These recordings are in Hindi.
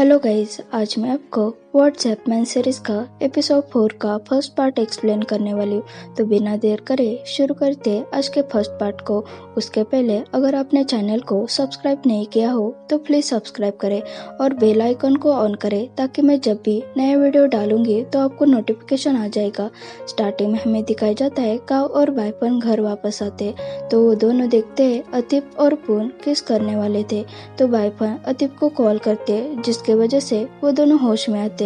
हेलो गाइस, आज मैं आपको व्हाट्सएप मैन सीरीज का एपिसोड 4 का फर्स्ट पार्ट एक्सप्लेन करने वाली हूँ। तो बिना देर करे शुरू करते हैं आज के फर्स्ट पार्ट को। उसके पहले अगर आपने चैनल को सब्सक्राइब नहीं किया हो तो प्लीज सब्सक्राइब करें और बेल आइकन को ऑन करें ताकि मैं जब भी नया वीडियो डालूंगी तो आपको नोटिफिकेशन आ जाएगा। स्टार्टिंग में हमें दिखाया जाता है काव और बायपन घर वापस आते तो वो दोनों देखते हैं अतीप और पून किस करने वाले थे। तो बायपन अतीप को कॉल करते जिसके वजह से वो दोनों होश में आते।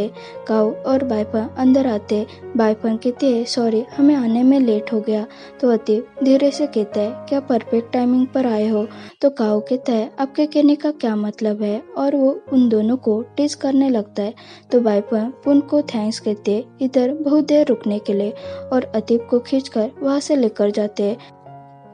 काव और बायपन अंदर आते। बायपन कहते हैं सॉरी हमें आने में लेट हो गया। तो अतीप धीरे से कहता है क्या परफेक्ट टाइमिंग पर आए हो। तो काव कहता है आपके कहने का क्या मतलब है और वो उन दोनों को टीज करने लगता है। तो बायपन पुन को थैंक्स कहते इधर बहुत देर रुकने के लिए और अतीप को खींचकर वहां से लेकर जाते हैं।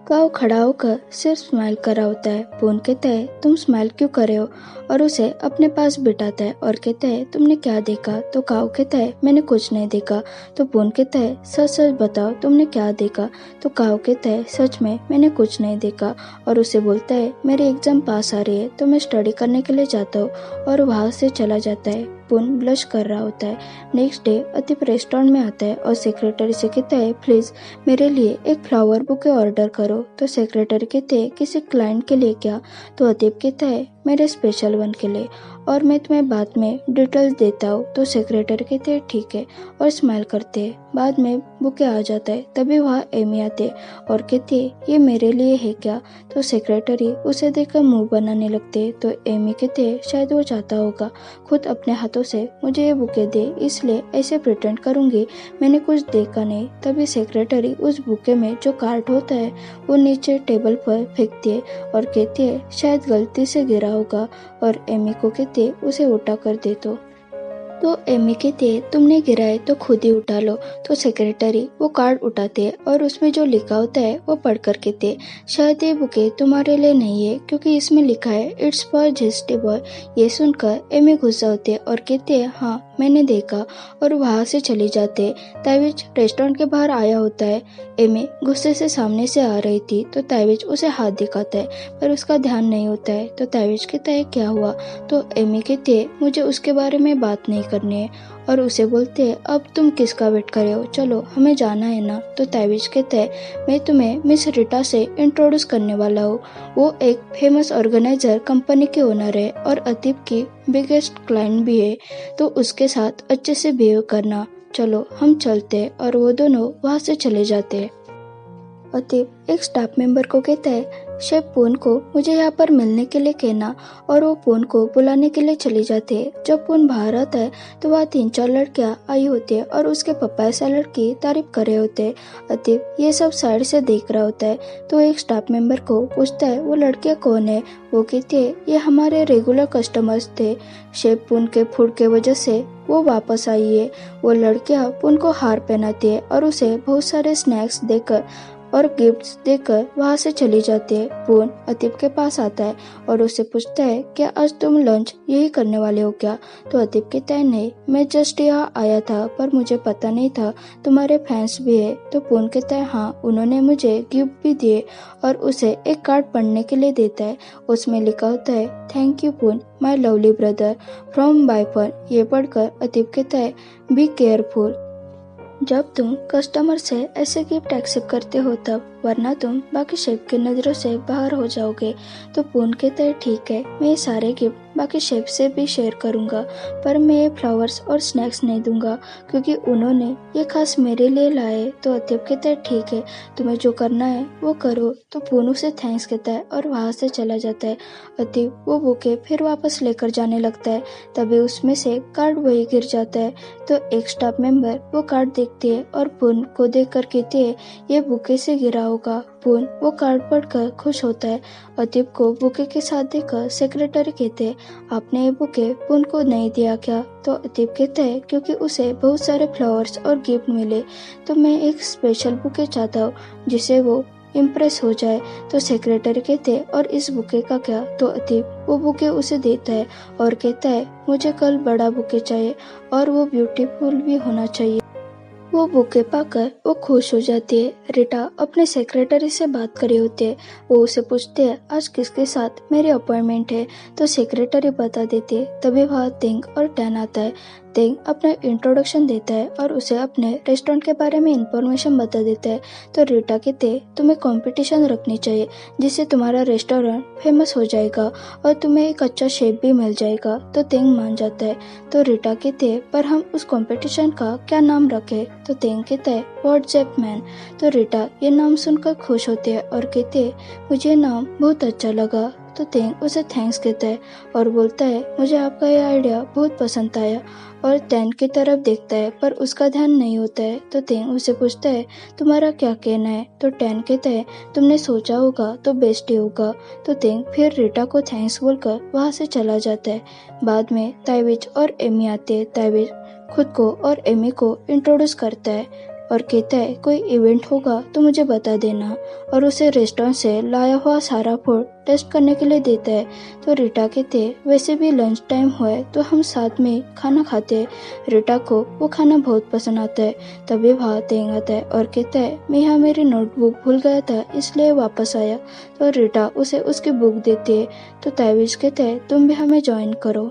काव खड़ा होकर सिर्फ स्माइल कर रहा होता है। पून कहता है तुम स्माइल क्यों कर रहे हो और उसे अपने पास बिठाता है और कहता है तुमने क्या देखा। तो काव कहता है मैंने कुछ नहीं देखा। तो पून कहता है सच सच बताओ तुमने क्या देखा। तो काव कहता है सच में मैंने कुछ नहीं देखा और उसे बोलता है मेरी एग्जाम पास आ रही है तो मैं स्टडी करने के लिए जाता हूँ और वहां से चला जाता है। पून ब्लश कर रहा होता है। नेक्स्ट डे अतीप रेस्टोरेंट में आता है और सेक्रेटरी से कहता है प्लीज मेरे लिए एक फ्लावर बुके ऑर्डर करो। तो सेक्रेटरी कहते हैं किसी क्लाइंट के लिए क्या। तो अतीप कहता है मेरे स्पेशल वन के लिए और मैं तुम्हें बाद में डिटेल्स देता हूँ। तो सेक्रेटरी कहते हैं ठीक है और स्माइल करते हैं। बाद में बुके आ जाता है तभी वहाँ एमी आते और कहती है ये मेरे लिए है क्या। तो सेक्रेटरी उसे देखकर मुंह बनाने लगते। तो एमी कहते हैं शायद वो चाहता होगा खुद अपने हाथों से मुझे ये बुके दे इसलिए ऐसे प्रिटेंड करूंगी मैंने कुछ देखा नहीं। तभी सेक्रेटरी उस बुके में जो कार्ड होता है वो नीचे टेबल पर फेंकती है और कहती है शायद गलती से गिरा होगा और एमी को कहती है उसे उठा कर दे दो। तो एमी कहती है तुमने गिराए तो खुद ही उठा लो। तो सेक्रेटरी वो कार्ड उठाते और उसमें जो लिखा होता है वो पढ़कर कहते शायद ये बुके तुम्हारे लिए नहीं है क्योंकि इसमें लिखा है इट्स फॉर जेस्टी बॉय। ये सुनकर एमी गुस्सा होते और कहते हैं हाँ मैंने देखा और वहां से चले जाते। ताइविज रेस्टोरेंट के बाहर आया होता है। एमी गुस्से से सामने से आ रही थी तो ताइविज उसे हाथ दिखाता है पर उसका ध्यान नहीं होता है। तो ताइविज कहता है क्या हुआ। तो एमी कहती है मुझे उसके बारे में बात नहीं करनी है और उसे बोलते हैं अब तुम किसका वेट कर रहे हो चलो हमें जाना है ना। तो ताइविज कहते हैं मैं तुम्हें मिस रिटा से इंट्रोड्यूस करने वाला हूँ। वो एक फेमस ऑर्गेनाइजर कंपनी के ओनर है और अतीप की बिगेस्ट क्लाइंट भी है तो उसके साथ अच्छे से बिहेव करना। चलो हम चलते और वो दोनों वहां से चले जाते हैं। अतीप एक स्टाफ मेंबर को कहता है शेफ पून को मुझे यहाँ पर मिलने के लिए कहना और वो पून को बुलाने के लिए चली जाती है। जब पून बाहर आता है तो वहाँ 3-4 लड़कियाँ आई होती है और उसके पपाया सैलेड की तारीफ कर रहे होते हैं। अतीप ये सब साइड से देख रहा होता है तो एक स्टाफ मेंबर को पूछता है वो लड़कियाँ कौन है। वो कहती है ये हमारे रेगुलर कस्टमर्स थे शेफ पून के फूड के वजह से वो वापस आई है। वो लड़कियाँ पून को हार पहनाती है और उसे बहुत सारे स्नैक्स देकर और गिफ्ट्स देकर वहां से चली जाती है। पून अतीप के पास आता है और उससे पूछता है क्या आज तुम लंच यही करने वाले हो क्या। तो अतीप कहता है नहीं मैं जस्ट यहाँ आया था पर मुझे पता नहीं था तुम्हारे फैंस भी है। तो पून कहता है हाँ उन्होंने मुझे गिफ्ट भी दिए और उसे एक कार्ड पढ़ने के लिए देता है। उसमें लिखा होता है थैंक यू पून माई लवली ब्रदर फ्रॉम बायपन। ये पढ़कर अतीप कहता है बी केयरफुल जब तुम कस्टमर से ऐसे गिफ्ट एक्सेप्ट करते हो तब वरना तुम बाकी शेफ की नजरों से बाहर हो जाओगे। तो पून कहता है ठीक है मैं ये सारे गिफ्ट बाकी शेफ से भी शेयर करूंगा पर मैं ये फ्लावर्स और स्नैक्स नहीं दूंगा क्योंकि उन्होंने ये खास मेरे लिए लाए। तो अतीप कहता है ठीक है तुम्हें जो करना है वो करो। तो पून उसे थैंक्स कहता है और वहां से चला जाता है। अतीप वो बुके फिर वापस लेकर जाने लगता है तभी उसमें से कार्ड वही गिर जाता है। तो एक स्टाफ मेंबर वो कार्ड देखती है और पून को देख कर कहती है ये बुके से गिरा होगा। पून वो कार्ड पढ़कर खुश होता है। अतीप को बुके के साथ देखकर सेक्रेटरी कहते हैं आपने ये बुके पून को नहीं दिया क्या। तो अतीप कहता है क्योंकि उसे बहुत सारे फ्लावर्स और गिफ्ट मिले तो मैं एक स्पेशल बुके चाहता हूँ जिसे वो इम्प्रेस हो जाए। तो सेक्रेटरी कहते हैं और इस बुके का क्या। तो अतीप वो बुके उसे देता है और कहता है मुझे कल बड़ा बुके चाहिए और वो ब्यूटीफुल भी होना चाहिए। वो बुके पाकर वो खुश हो जाती है। रीटा अपने सेक्रेटरी से बात कर रही होती है। वो उसे पूछती है आज किसके साथ मेरी अपॉइंटमेंट है, तो सेक्रेटरी बता देती है। तभी वहाँ तिंग और टैन आता है। तिंग अपना इंट्रोडक्शन देता है और उसे अपने रेस्टोरेंट के बारे में इंफॉर्मेशन बता देता है। तो रीटा कहते हैं तुम्हें कंपटीशन रखनी चाहिए जिससे तुम्हारा रेस्टोरेंट फेमस हो जाएगा और तुम्हें एक अच्छा शेफ भी मिल जाएगा। तो तिंग मान जाता है। तो रीटा कहते हैं पर हम उस कंपटीशन का क्या नाम रखें, तो तिंग कहता है व्हाट्सएप मैन। तो रीटा ये नाम सुनकर खुश होते हैं और कहते हैं मुझे नाम बहुत अच्छा लगा। तो तिंग उसे थैंक्स कहता है और बोलता है मुझे आपका ये आइडिया बहुत पसंद आया, और टैन की तरफ देखता है पर उसका ध्यान नहीं होता है। तो तिंग उसे पूछता है तुम्हारा क्या कहना है, तो टैन कहता है तुमने सोचा होगा तो बेस्ट ही होगा। तो तिंग फिर रीटा को थैंक्स बोलकर वहाँ से चला जाता है। बाद में ताइविच और एमी आते हैं। ताइविच खुद को और एमी को इंट्रोड्यूस करता है और कहता है कोई इवेंट होगा तो मुझे बता देना, और उसे रेस्टोरेंट से लाया हुआ सारा फूड टेस्ट करने के लिए देता है। तो रीटा कहते हैं वैसे भी लंच टाइम हुआ है तो हम साथ में खाना खाते हैं। रीटा को वो खाना बहुत पसंद आता है। तभी वहाँ तिंग आता है और कहता है मैं यहाँ मेरी नोटबुक भूल गया था इसलिए वापस आया। तो रीटा उसे उसकी बुक देती है। तो ताइविज कहता है तुम भी हमें ज्वाइन करो।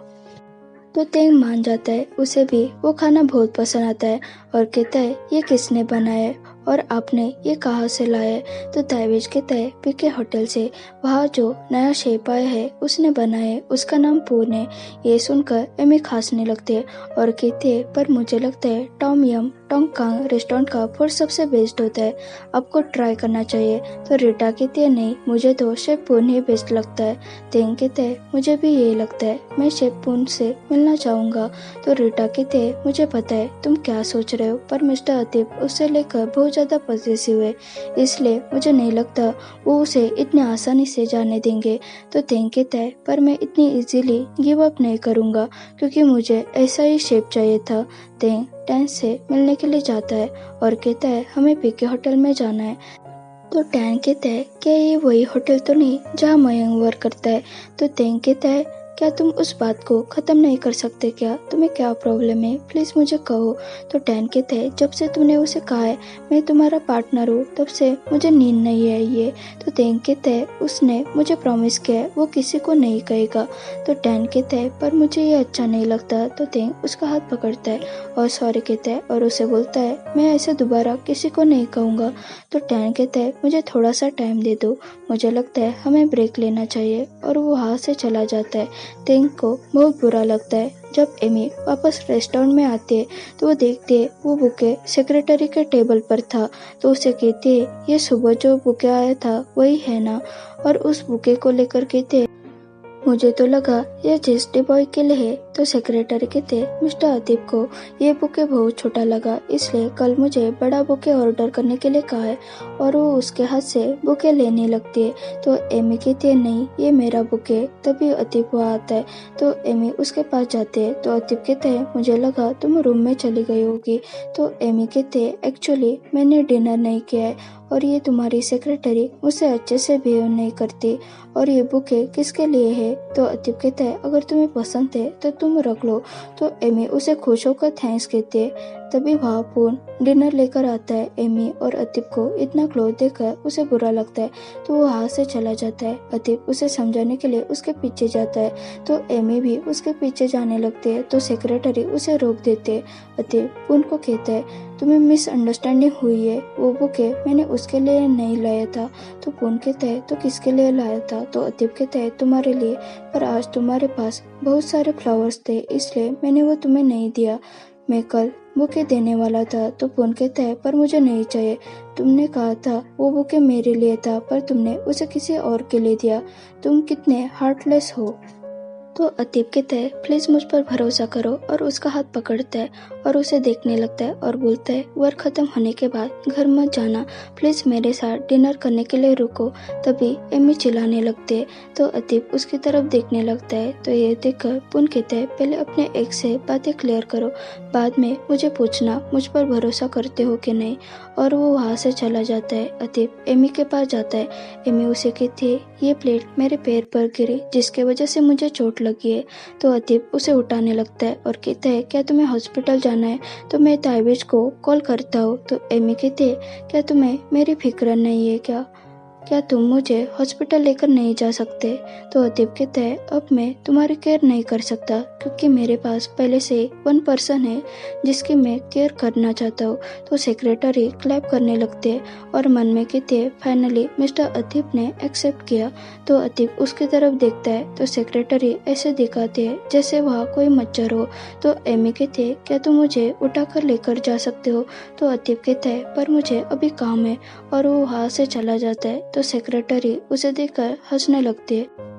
तो तिंग मान जाता है। उसे भी वो खाना बहुत पसंद आता है और कहता है ये किसने बनाया है और आपने ये कहाँ से लाया है। तो ताइविज कहता है पीके होटल से, वहाँ जो नया शेफ आया है उसने बनाया है, उसका नाम पून है। ये सुनकर एमी खांसने लगती है और कहती है पर मुझे लगता है टॉम यम टोंग कांग रेस्टोरेंट का फूड सबसे बेस्ट होता है, आपको ट्राई करना चाहिए। तो रीटा कहती है नहीं मुझे तो शेफ पून ही बेस्ट लगता है। तिंग कहते हैं मुझे भी यही लगता है, मैं शेफ पून से मिलना चाहूँगा। तो रीटा कहते हैं मुझे पता है तुम क्या सोच रहे हो, पर मिस्टर अतीब उससे लेकर बहुत ज़्यादा पॉजिटिव है, इसलिए मुझे नहीं लगता वो उसे इतनी आसानी से जाने देंगे। तो तिंग कहता है पर मैं इतनी इजीली गिव अप नहीं करूँगा क्योंकि मुझे ऐसा ही शेफ चाहिए था। तिंग टैन से मिलने के लिए जाता है और कहता है हमें पीके होटल में जाना है। तो टैन कहता है क्या ये वही होटल तो नहीं जहाँ मयंक वर्क करता है। तो तिंग कहता है क्या तुम उस बात को खत्म नहीं कर सकते क्या, तुम्हें क्या प्रॉब्लम है, प्लीज मुझे कहो। तो टैन कहते हैं जब से तुमने उसे कहा है मैं तुम्हारा पार्टनर हूँ तब से मुझे नींद नहीं आई है। तो तिंग कहते हैं उसने मुझे प्रॉमिस किया है वो किसी को नहीं कहेगा। तो टैन कहते हैं पर मुझे ये अच्छा नहीं लगता। तो तिंग उसका हाथ पकड़ता है और सॉरी कहता है और उसे बोलता है मैं ऐसे दोबारा किसी को नहीं कहूँगा। तो टैन कहता है मुझे थोड़ा सा टाइम दे दो, मुझे लगता है हमें ब्रेक लेना चाहिए, और वो वहाँ से चला जाता है। तिंग को बहुत बुरा लगता है। जब एमी वापस रेस्टोरेंट में आती है तो वो देखती है वो बुके सेक्रेटरी के टेबल पर था। तो उसे कहती है ये सुबह जो बुके आया था वही है ना, और उस बुके को लेकर कहते हैं मुझे तो लगा ये जेस्टी बॉय के लिए है। तो सेक्रेटरी कहते मिस्टर अतीब को ये बुके बहुत छोटा लगा इसलिए कल मुझे बड़ा बुके ऑर्डर करने के लिए कहा है, और वो उसके हाथ से बुके लेने लगती है। तो एमी कहती है नहीं ये मेरा बुके। तभी अतीब वहाँ आता है। तो एमी उसके पास जाते हैं। तो अतीब कहते हैं मुझे लगा तुम रूम में चली गई होगी। तो एमी कहते हैं एक्चुअली मैंने डिनर नहीं किया है और ये तुम्हारी सेक्रेटरी मुझसे अच्छे से बिहेव नहीं करती, और ये बुके किसके लिए है। तो अतीब कहता है अगर तुम्हें पसंद है तो तुम रख लो। तो एमी उसे खुश होकर थैंक्स कहती है। तभी वहाँ पून डिनर लेकर आता है। एमी और अतीब को इतना क्लोज देखकर उसे बुरा लगता है तो वो वहाँ से चला जाता है। अतीब उसे समझाने के लिए उसके पीछे जाता है तो एमी भी उसके पीछे जाने लगती है। तो सेक्रेटरी उसे रोक देते हैं। अतीब पून को कहता है तुम्हें मिसअंडरस्टैंडिंग हुई है, वो बुके मैंने उसके लिए नहीं लाया था। तो पून कहता है तो किसके लिए लाया था। तो अतीब कहता है तुम्हारे लिए, पर आज तुम्हारे पास बहुत सारे फ्लावर्स थे इसलिए मैंने वो तुम्हें नहीं दिया, मैं कल बुके देने वाला था। तो पून कहता है पर मुझे नहीं चाहिए, तुमने कहा था वो बुके मेरे लिए था पर तुमने उसे किसी और के लिए दिया, तुम कितने हार्टलेस हो। तो अतीब कहता है प्लीज मुझ पर भरोसा करो, और उसका हाथ पकड़ता है और उसे देखने लगता है और बोलता है वर्क खत्म होने के बाद घर मत जाना, प्लीज मेरे साथ डिनर करने के लिए रुको। तभी एमी चिल्लाने लगते है। तो अतीब उसकी तरफ देखने लगता है। तो ये देखकर पुन कहता है पहले अपने एक्स से बातें क्लियर करो, बाद में मुझे पूछना मुझ पर भरोसा करते हो कि नहीं। और वो वहाँ से चला जाता है। अतीब एमी के पास जाता है। एमी उसे कहती है ये प्लेट मेरे पैर पर गिरी जिसके वजह से मुझे चोट लगी है। तो अतीब उसे उठाने लगता है और कहता है क्या तुम्हें हॉस्पिटल जाना है? तो मैं ताइबिश को कॉल करता हूँ। तो एमी कहती है क्या तुम्हें मेरी फिक्र नहीं है क्या तुम मुझे हॉस्पिटल लेकर नहीं जा सकते? तो अतीब कहता है अब मैं तुम्हारी केयर नहीं कर सकता क्योंकि मेरे पास पहले से वन पर्सन है जिसकी मैं केयर करना चाहता हूँ। तो सेक्रेटरी क्लैप करने लगते हैं और मन में कहते हैं फाइनली मिस्टर अतीब ने एक्सेप्ट किया। तो अतीब उसकी तरफ देखता है तो सेक्रेटरी ऐसे दिखाते हैं जैसे वहाँ कोई मच्छर हो। तो एमी कहते है क्या तुम मुझे उठाकर लेकर जा सकते हो? तो अतीब कहता है पर मुझे अभी काम है और वो वहाँ से चला जाता है। तो सेक्रेटरी उसे देखकर हंसने लगती है।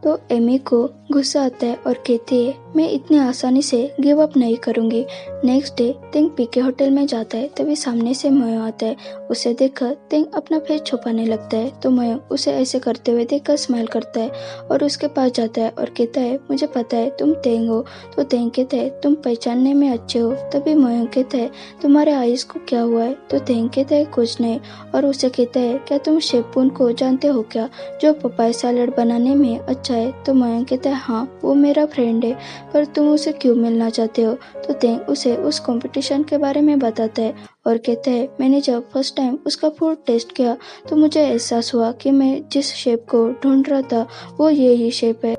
तो एमी को गुस्सा आता है और कहती है मैं इतनी आसानी से गिव अप नहीं करूंगी। नेक्स्ट डे तिंग पीके होटल में जाता है तभी सामने से मयो आता है। उसे देखकर तिंग अपना फेस छुपाने लगता है तो मयो उसे ऐसे करते हुए देखकर स्माइल करता है और उसके पास जाता है और कहता है मुझे पता है तुम तिंग हो। तो तिंग कहता है तुम पहचानने में अच्छे हो। तभी मयो कहता है तुम्हारे आईज को क्या हुआ है? तो तिंग कहता है कुछ नहीं और उसे कहता है क्या तुम शेपून को जानते हो क्या जो पपाया सैलेड बनाने में अच्छा है? तो मयंक कहता है हाँ वो मेरा फ्रेंड है पर तुम उसे क्यों मिलना चाहते हो? तो तेंग उसे उस कंपटीशन के बारे में बताता है और कहता है मैंने जब फर्स्ट टाइम उसका फूड टेस्ट किया तो मुझे एहसास हुआ कि मैं जिस शेप को ढूंढ रहा था वो यही शेप है।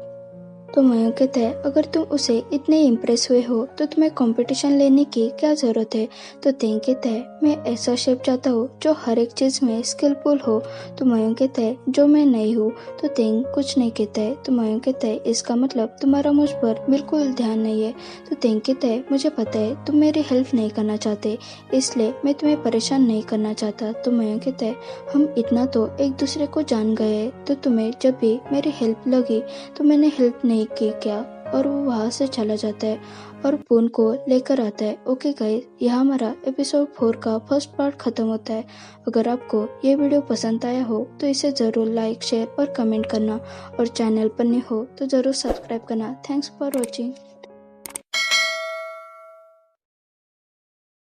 तो मयंक कहता है अगर तुम उसे इतने इम्प्रेस हुए हो तो तुम्हें कंपटीशन लेने की क्या जरूरत है? तो तेंग कहता है मैं ऐसा शेफ चाहता हूँ जो हर एक चीज में स्किलफुल हो। तो मयंक कहता है जो मैं नहीं हूँ। तो तेंग कुछ नहीं कहता है। तो मयंक कहता है इसका मतलब तुम्हारा मुझ पर बिल्कुल ध्यान नहीं है। तो तेंग कहता है मुझे पता है तुम मेरी हेल्प नहीं करना चाहते इसलिए मैं तुम्हें परेशान नहीं करना चाहता। तो मयंक कहता है हम इतना तो एक दूसरे को जान गए हैं तो तुम्हें जब भी मेरी हेल्प लगी तो मैंने हेल्प नहीं की क्या? और वो वहां से चला जाता है और पून को लेकर आता है। ओके गाइस, यहाँ हमारा एपिसोड 4 का फर्स्ट पार्ट खत्म होता है। अगर आपको ये वीडियो पसंद आया हो तो इसे जरूर लाइक शेयर और कमेंट करना और चैनल पर नहीं हो तो जरूर सब्सक्राइब करना। Thanks for watching.